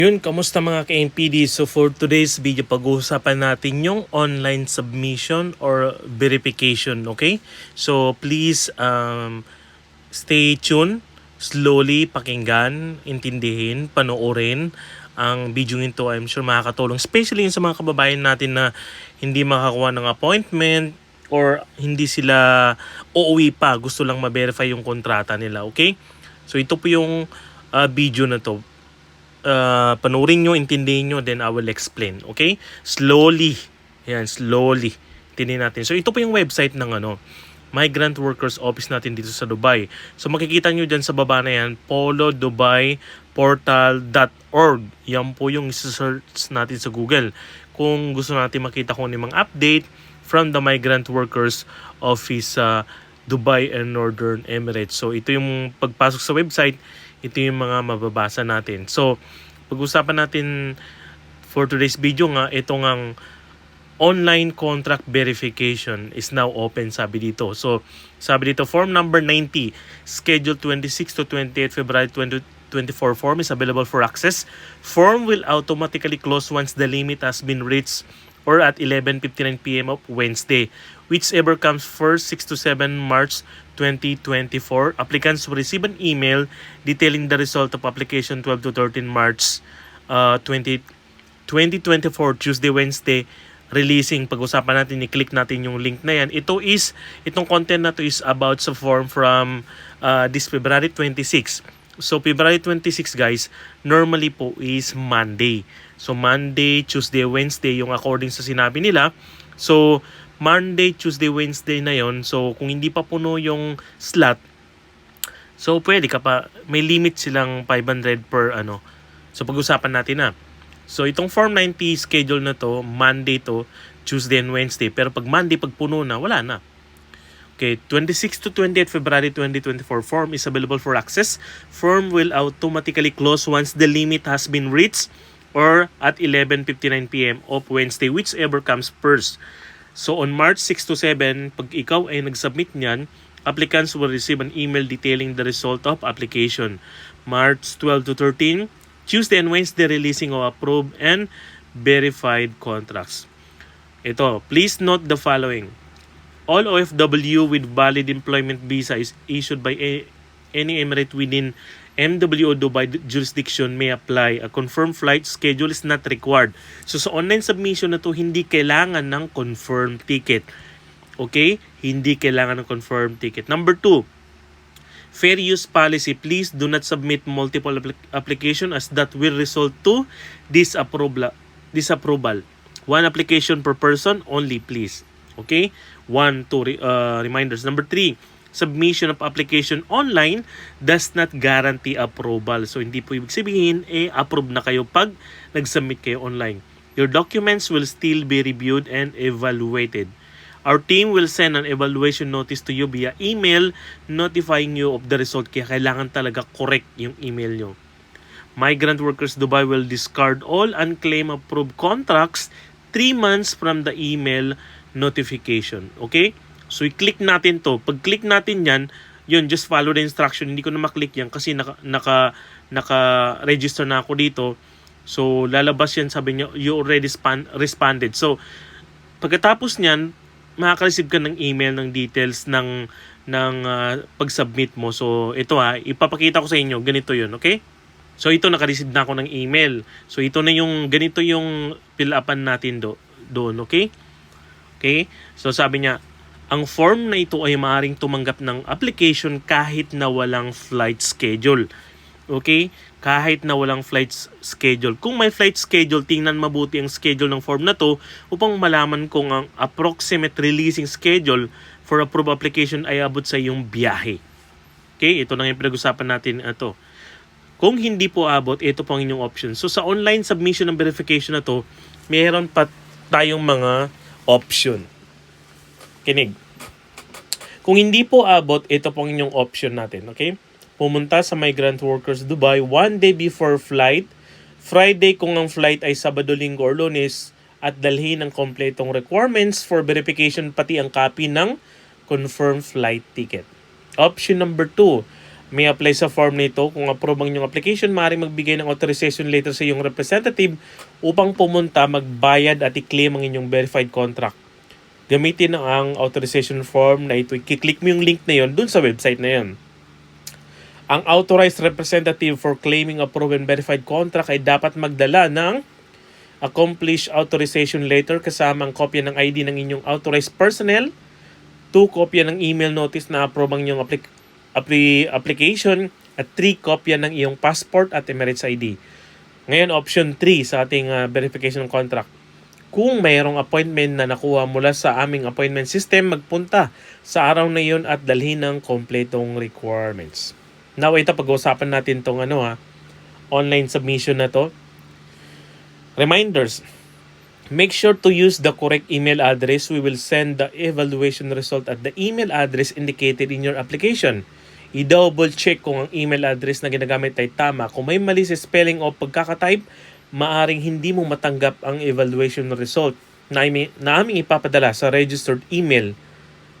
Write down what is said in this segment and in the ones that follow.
Yun, kamusta mga ka-MPD? So for today's video, pag-uusapan natin yung online submission or verification, okay? So please stay tuned, slowly pakinggan, intindihin, panoorin ang video nito. I'm sure makakatulong, especially sa mga kababayan natin na hindi makakuha ng appointment or hindi sila uuwi pa, gusto lang ma-verify yung kontrata nila, okay? So ito po yung video na to. Panoorin nyo, intindihin nyo, then I will explain. Okay? Slowly. Yan, slowly. Intindihin natin. So, ito po yung website ng Migrant Workers Office natin dito sa Dubai. So, makikita nyo dyan sa baba na yan, polodubaiportal.org. Yan po yung search natin sa Google. Kung gusto natin makita kung ano yung mga update from the Migrant Workers Office sa Dubai and Northern Emirates. So, ito yung pagpasok sa website, ito yung mga mababasa natin. So, pag-usapan natin for today's video nga, itong ang online contract verification is now open, sabi dito. So, sabi dito, form number 90, schedule 26 to 28 February 2024 form is available for access. Form will automatically close once the limit has been reached or at 11:59 p.m. of Wednesday, whichever comes first, 6 to 7 March 2024. Applicants will receive an email detailing the result of application 12 to 13 March 2024, Tuesday, Wednesday, releasing. Pag-usapan natin, i-click natin yung link na yan. Itong content na to is about sa form from this February 26. So, February 26, guys, normally po is Monday. So, Monday, Tuesday, Wednesday, yung according sa sinabi nila. So, Monday, Tuesday, Wednesday na yon. So, kung hindi pa puno yung slot, so, pwede ka pa. May limit silang 500 per ano. So, pag-usapan natin na. So, itong Form 90 schedule na to, Monday to, Tuesday and Wednesday. Pero pag Monday, pag puno na, wala na. Okay, 26 to 28 February 2024 form is available for access. Form will automatically close once the limit has been reached or at 11:59 p.m. of Wednesday, whichever comes first. So on March 6 to 7, pag ikaw ay nag-submit niyan, applicants will receive an email detailing the result of application. March 12 to 13, Tuesday and Wednesday releasing of approved and verified contracts. Ito, please note the following. All OFW with valid employment visa is issued by any emirate within MWO Dubai jurisdiction may apply. A confirmed flight schedule is not required. So sa online submission na to, hindi kailangan ng confirmed ticket. Okay? Hindi kailangan ng confirmed ticket. Number 2, fair use policy. Please do not submit multiple application as that will result to disapproval. One application per person only, please. Okay? 2 reminders. Number 3, submission of application online does not guarantee approval. So, hindi po ibig sabihin, approve na kayo pag nag-submit kayo online. Your documents will still be reviewed and evaluated. Our team will send an evaluation notice to you via email notifying you of the result. Kaya kailangan talaga correct yung email nyo. Migrant Workers Dubai will discard all unclaimed approved contracts 3 months from the email notification. Okay? So, i-click natin to. Pag-click natin yan, yun, just follow the instruction. Hindi ko na maklik yan kasi naka-register na ako dito. So, lalabas yan, sabi nyo, you already responded. So, pagkatapos nyan, makaka-receive ka ng email ng details ng pag-submit mo. So, ito ipapakita ko sa inyo. Ganito yun, okay? So, ito, naka-receive na ako ng email. So, ito na yung, ganito yung fill-upan natin doon, okay? Okay? So, sabi niya, ang form na ito ay maaaring tumanggap ng application kahit na walang flight schedule. Okay? Kahit na walang flight schedule. Kung may flight schedule, tingnan mabuti ang schedule ng form na to upang malaman kung ang approximate releasing schedule for approved application ay abot sa iyong biyahe. Okay? Ito na yung pinag-usapan natin ito. Kung hindi po abot, ito po ang inyong option. So, sa online submission ng verification na to, mayroon pa tayong mga option. Kinig. Kung hindi po abot, ito po ang inyong option natin. Okay? Pumunta sa Migrant Workers Dubai 1 day before flight. Friday kung ang flight ay Sabado, Linggo or Lunes at dalhin ang kompletong requirements for verification pati ang copy ng confirmed flight ticket. Option number 2. may apply sa form nito. Kung approve ang inyong application, maaaring magbigay ng authorization letter sa iyong representative upang pumunta, magbayad at i-claim ang inyong verified contract. Gamitin ang authorization form na ito. I-click mo yung link na yon dun sa website na yon. Ang authorized representative for claiming approved and verified contract ay dapat magdala ng accomplished authorization letter kasama ang kopya ng ID ng inyong authorized personnel, 2 kopya ng email notice na approve ang inyong application, at 3 kopya ng iyong passport at Emirates ID. Ngayon, option 3 sa ating verification ng contract. Kung mayroong appointment na nakuha mula sa aming appointment system, magpunta sa araw na iyon at dalhin ng kompletong requirements. Now, ito pag-uusapan natin tong online submission na to. Reminders. Make sure to use the correct email address. We will send the evaluation result at the email address indicated in your application. I-double check kung ang email address na ginagamit ay tama. Kung may mali sa spelling o pagkakatype, maaring hindi mo matanggap ang evaluation result na aming ipapadala sa registered email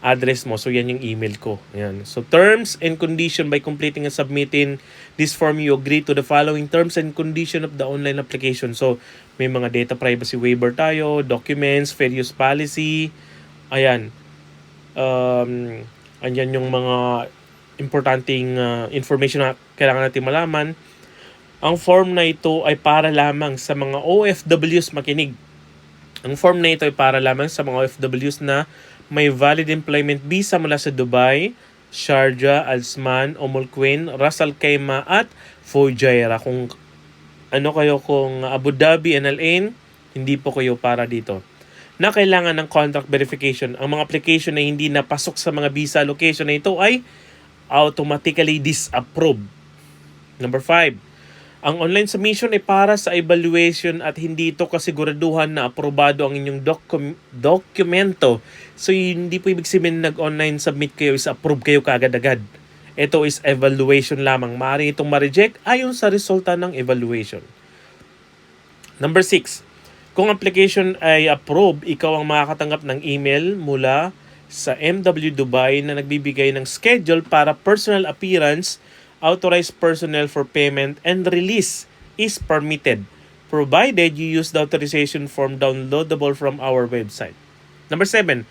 address mo. So, yan yung email ko. Yan. So, terms and condition. By completing and submitting this form, you agree to the following terms and condition of the online application. So, may mga data privacy waiver tayo, documents, fair use policy. Ayan. Andyan yung mga importanteng information na kailangan natin malaman. Ang form na ito ay para lamang sa mga OFWs makinig. Ang form na ito ay para lamang sa mga OFWs na may valid employment visa mula sa Dubai, Sharjah, Al-Sman, Queen, Ras Al Khaimah at Fujairah. Kung Abu Dhabi and Al-Ain, hindi po kayo para dito. Na kailangan ng contract verification. Ang mga application na hindi napasok sa mga visa location na ito ay automatically disapproved. Number 5. Ang online submission ay para sa evaluation at hindi ito kasiguraduhan na aprobado ang inyong dokumento. So, hindi po ibig sabihin nag-online submit kayo is approve kayo kaagad-agad. Ito is evaluation lamang. Maaaring itong ma-reject ayon sa resulta ng evaluation. Number 6. Kung application ay approve, ikaw ang makakatanggap ng email mula sa MW Dubai na nagbibigay ng schedule para personal appearance. Authorized personnel for payment and release is permitted, provided you use the authorization form downloadable from our website. Number 7.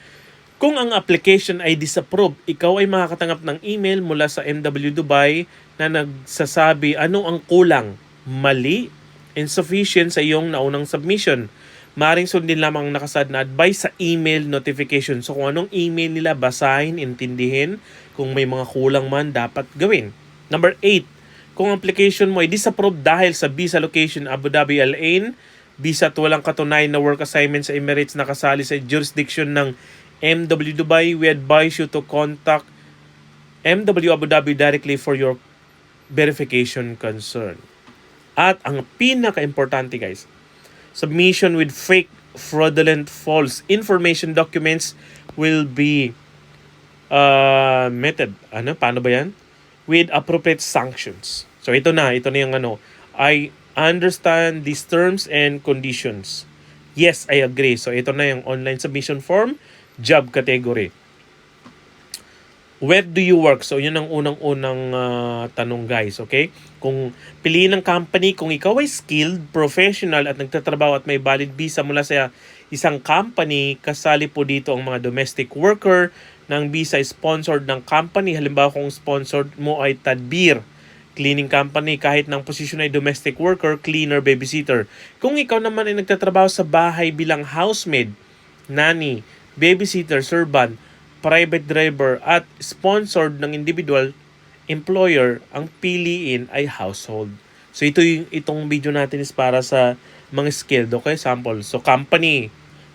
Kung ang application ay disapproved, ikaw ay makakatanggap ng email mula sa MW Dubai na nagsasabi ano ang kulang, mali, insufficient sa iyong naunang submission. Maring sundin lamang nakasad na advice sa email notification. So kung anong email nila, basahin, intindihin. Kung may mga kulang man, dapat gawin. Number 8, kung application mo ay disapproved dahil sa visa location Abu Dhabi Al-Ain, visa at walang katunayan na work assignment sa Emirates na kasali sa jurisdiction ng MW Dubai, we advise you to contact MW Abu Dhabi directly for your verification concern. At ang pinaka-importante guys, submission with fake, fraudulent, false information documents will be meted. Paano ba yan? With appropriate sanctions. So ito na yung I understand these terms and conditions. Yes, I agree. So ito na yung online submission form, job category. Where do you work? So yun ang unang-unang tanong guys, okay? Kung piliin ng company, kung ikaw ay skilled, professional at nagtatrabaho at may valid visa mula sa isang company, kasali po dito ang mga domestic worker ng visa sponsored ng company. Halimbawa kung sponsored mo ay Tadbir, cleaning company, kahit ng position ay domestic worker, cleaner, babysitter. Kung ikaw naman ay nagtatrabaho sa bahay bilang housemaid, nanny, babysitter, servant, private driver at sponsored ng individual employer, ang piliin ay household. So itong video natin is para sa mga skilled, okay? Sample. So company,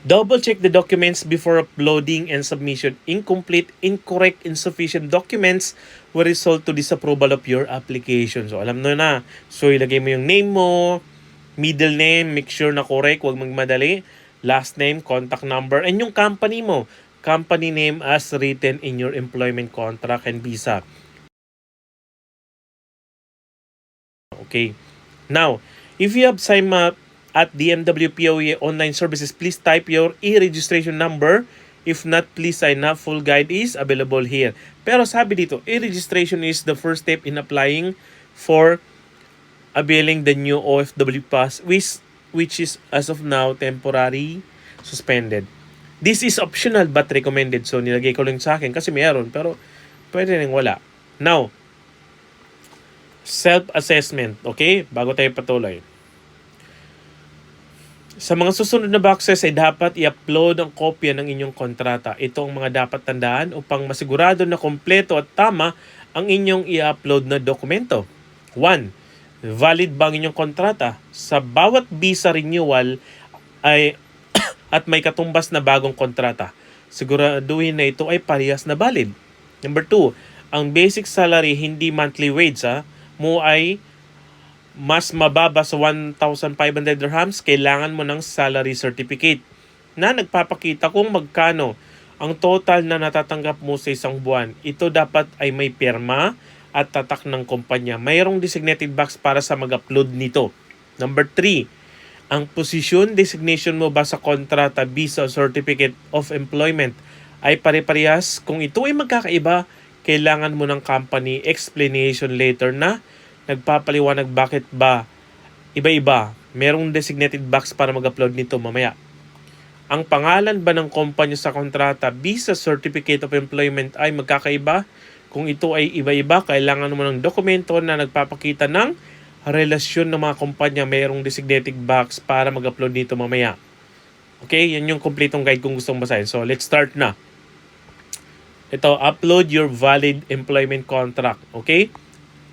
double check the documents before uploading and submission. Incomplete, incorrect, insufficient documents will result to disapproval of your application. So alam na. So ilagay mo yung name mo, middle name, make sure na correct, huwag magmadali, last name, contact number, and yung company mo. Company name as written in your employment contract and visa. Okay. Now, if you have signed up at DMW POE online services, please type your e-registration number If not, please sign up. Full guide is available here. Pero sabi dito, e-registration is the first step in applying for availing the new OFW pass, which is as of now temporary suspended. This is optional but recommended. So nilagay ko lang sa akin kasi mayroon pero pwede rin wala. Now, self-assessment. Okay? Bago tayo patuloy. Sa mga susunod na boxes ay dapat i-upload ang kopya ng inyong kontrata. Ito ang mga dapat tandaan upang masigurado na kompleto at tama ang inyong i-upload na dokumento. 1. Valid ba ang inyong kontrata? Sa bawat visa renewal ay at may katumbas na bagong kontrata, siguraduhin na ito ay parehas na valid. Number 2, ang basic salary hindi monthly wage mo ay mas mababa sa 1,500 dirhams, kailangan mo ng salary certificate na nagpapakita kung magkano ang total na natatanggap mo sa isang buwan. Ito dapat ay may pirma at tatak ng kumpanya. Mayroong designated box para sa mag-upload nito. Number 3, ang position designation mo ba sa kontrata, visa, certificate of employment ay pare-parehas? Kung ito ay magkakaiba, kailangan mo ng company explanation letter na nagpapaliwanag bakit ba iba-iba. Merong designated box para mag-upload nito mamaya. Ang pangalan ba ng kumpanya sa kontrata, visa, certificate of employment ay magkakaiba? Kung ito ay iba-iba, kailangan mo ng dokumento na nagpapakita ng relasyon ng mga kumpanya. Mayroong designated box para mag-upload nito mamaya. Okay, yan yung kompletong guide kung gusto mong basahin. So, let's start na. Ito, upload your valid employment contract. Okay?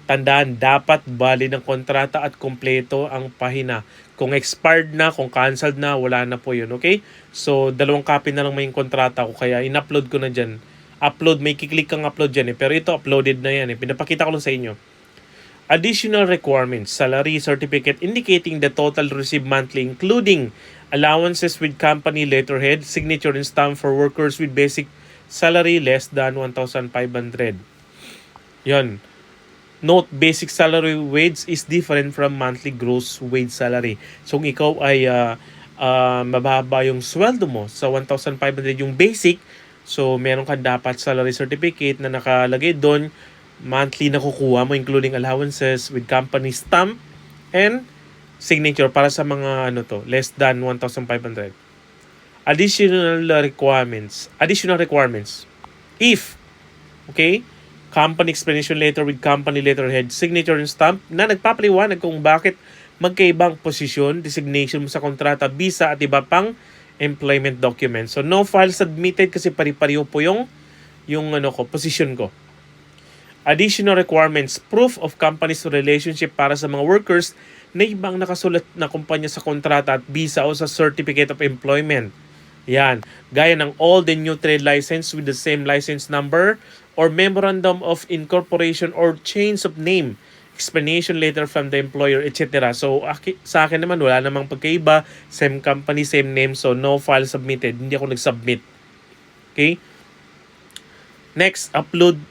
Tandaan, dapat valid ang kontrata at kompleto ang pahina. Kung expired na, kung canceled na, wala na po yun. Okay? So, 2 copy na lang may kontrata ko. Kaya, in-upload ko na dyan. Upload, may kiklik kang upload dyan. Pero ito, uploaded na yan. Pinapakita ko lang sa inyo. Additional requirements, salary certificate indicating the total received monthly including allowances with company letterhead, signature and stamp for workers with basic salary less than 1,500. Yon. Note, basic salary wage is different from monthly gross wage salary. So kung ikaw ay mababa yung sweldo mo sa 1,500 yung basic, so meron ka dapat salary certificate na nakalagay doon, monthly na kukuha mo including allowances with company stamp and signature para sa mga less than 1,500. Additional requirements. If, okay, company explanation letter with company letterhead, signature and stamp na nagpapaliwanag kung bakit magkaibang posisyon, designation mo sa kontrata, visa at iba pang employment documents. So no file submitted kasi pari-pariho po yung position ko. Additional requirements, proof of company's relationship para sa mga workers na ibang nakasulat na kumpanya sa kontrata at visa o sa certificate of employment. Yan. Gaya ng old and new trade license with the same license number or memorandum of incorporation or change of name, explanation letter from the employer, etc. So, sa akin naman, wala namang pagkaiba. Same company, same name. So, no file submitted. Hindi ako nag-submit. Okay? Next, upload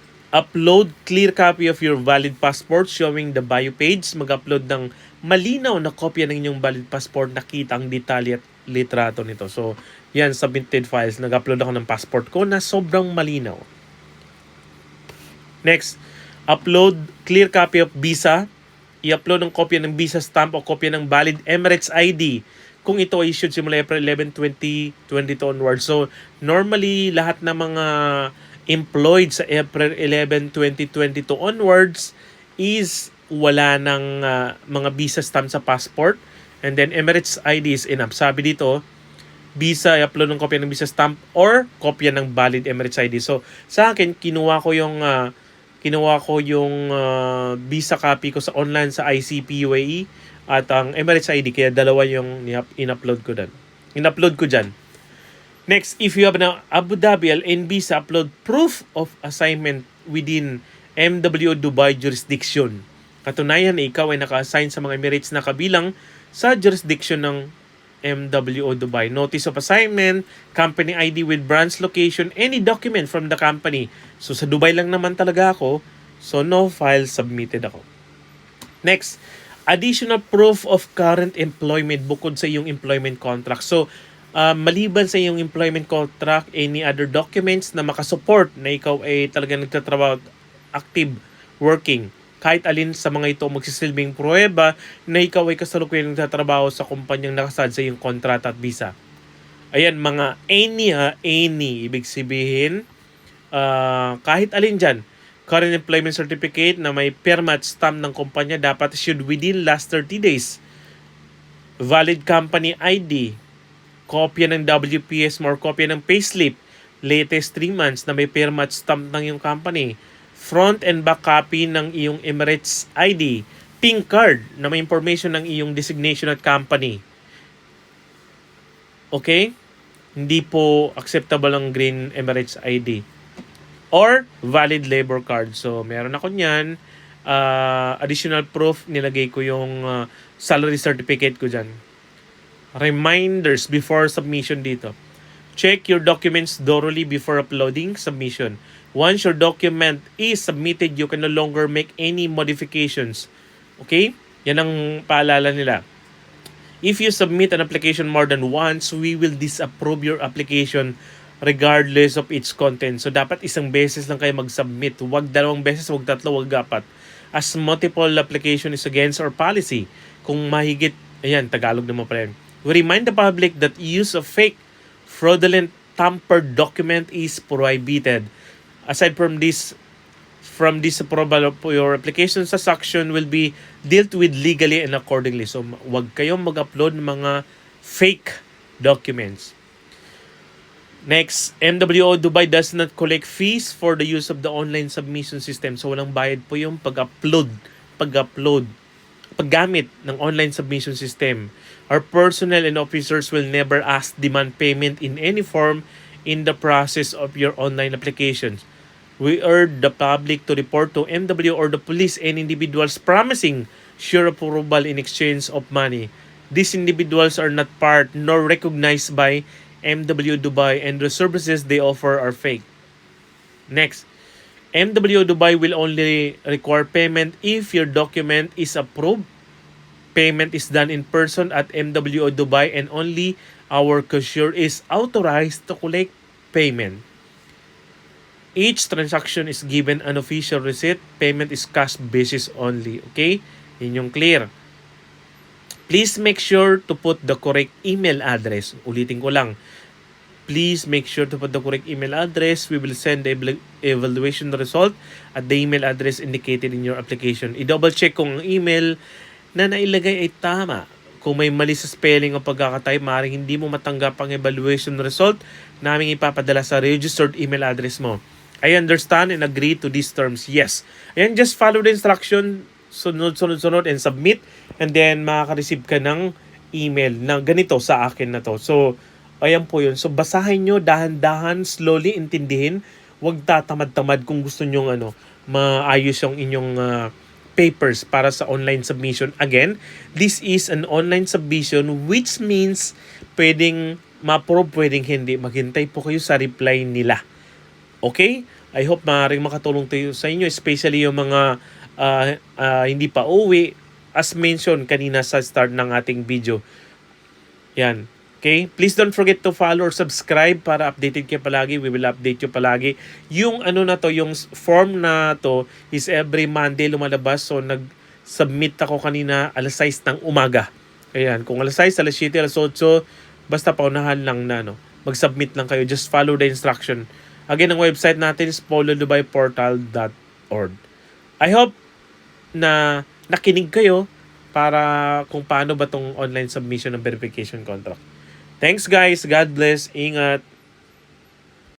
clear copy of your valid passport showing the bio page. Mag-upload ng malinaw na kopya ng inyong valid passport. Nakita ang detalye at litrato nito. So, yan, submitted files. Nag-upload ako ng passport ko na sobrang malinaw. Next, upload clear copy of visa. I-upload ng kopya ng visa stamp o kopya ng valid Emirates ID kung ito ay issued simula April 11, 2022 onward. So, normally, lahat ng mga employed sa April 11, 2022 onwards is wala ng mga visa stamp sa passport. And then Emirates ID is enough. Sabi dito, visa, i-upload ng kopya ng visa stamp or kopya ng valid Emirates ID. So, sa akin, kinuha ko yung visa copy ko sa online sa ICP UAE at ang Emirates ID. Kaya dalawa yung in-upload ko dyan. Next, if you have an Abu Dhabi LN visa, upload proof of assignment within MWO Dubai jurisdiction. Katunayan na ikaw ay naka-assign sa mga Emirates na kabilang sa jurisdiction ng MWO Dubai. Notice of assignment, company ID with branch location, any document from the company. So sa Dubai lang naman talaga ako, so no file submitted ako. Next, additional proof of current employment bukod sa iyong employment contract. So Maliban sa iyong employment contract, any other documents na makasupport na ikaw ay talagang nagtatrabaho, active working. Kahit alin sa mga ito magsisilbing pruweba na ikaw ay kasalukuyang nagtatrabaho sa kumpanyang nakasad sa iyong kontrata at visa. Ayan, mga any, ibig sabihin, kahit alin dyan, current employment certificate na may perma at stamp ng kumpanya dapat issued within last 30 days. Valid company ID, kopya ng WPS mo or kopya ng payslip, latest 3 months na may perma at stamp ng iyong company, front and back copy ng iyong Emirates ID, pink card na may information ng iyong designation at company. Okay? Hindi po acceptable ang green Emirates ID. Or valid labor card. So, meron ako niyan. Additional proof, nilagay ko yung salary certificate ko dyan. Reminders before submission dito. Check your documents thoroughly before uploading submission. Once your document is submitted, you can no longer make any modifications. Okay? Yan ang paalala nila. If you submit an application more than once, we will disapprove your application regardless of its content. So, dapat isang beses lang kayo mag-submit. Huwag 2 beses, huwag 3, huwag 4. As multiple application is against our policy. Kung mahigit, ayan, Tagalog naman pala yan. We remind the public that use of fake, fraudulent, tampered document is prohibited. Aside from this approval, your application sa section will be dealt with legally and accordingly. So, huwag kayong mag-upload ng mga fake documents. Next, MWO Dubai does not collect fees for the use of the online submission system. So, walang bayad po yung paggamit ng online submission system. Our personnel and officers will never ask demand payment in any form in the process of your online applications. We urge the public to report to MWO or the police and individuals promising sure approval in exchange of money. These individuals are not part nor recognized by MWO Dubai and the services they offer are fake. Next, MWO Dubai will only require payment if your document is approved. Payment is done in person at MWO Dubai and only our cashier is authorized to collect payment. Each transaction is given an official receipt. Payment is cash basis only. Okay? Yun yung clear. Please make sure to put the correct email address. Ulitin ko lang. Please make sure to put the correct email address. We will send the evaluation result at the email address indicated in your application. I-double check kung ang email na nailagay ay tama. Kung may mali sa spelling o pagkakatype, maaaring hindi mo matanggap ang evaluation result namin ipapadala sa registered email address mo. I understand and agree to these terms. Yes. Ayan, just follow the instruction, sunod and submit, and then makaka-receive ka ng email na ganito sa akin na to. So, ayan po yun. So, basahin nyo, dahan-dahan, slowly, intindihin. Huwag tatamad-tamad kung gusto nyo maayos yung inyong papers para sa online submission. Again, this is an online submission which means pwedeng ma-approve, pwedeng hindi. Maghintay po kayo sa reply nila. Okay? I hope maaaring makatulong tayo sa inyo, especially yung mga hindi pa uwi, as mentioned kanina sa start ng ating video. Yan. Okay? Please don't forget to follow or subscribe para updated kayo palagi. We will update you palagi. Yung yung form na to is every Monday lumalabas. So, nag-submit ako kanina alas 6 ng umaga. Ayan. Kung alas 6, alas 7, alas 8, basta paunahan lang na, mag-submit lang kayo. Just follow the instruction. Again, ang website natin is polodubaiportal.org. I hope na nakinig kayo para kung paano ba tong online submission ng verification contract. Thanks guys. God bless. Ingat.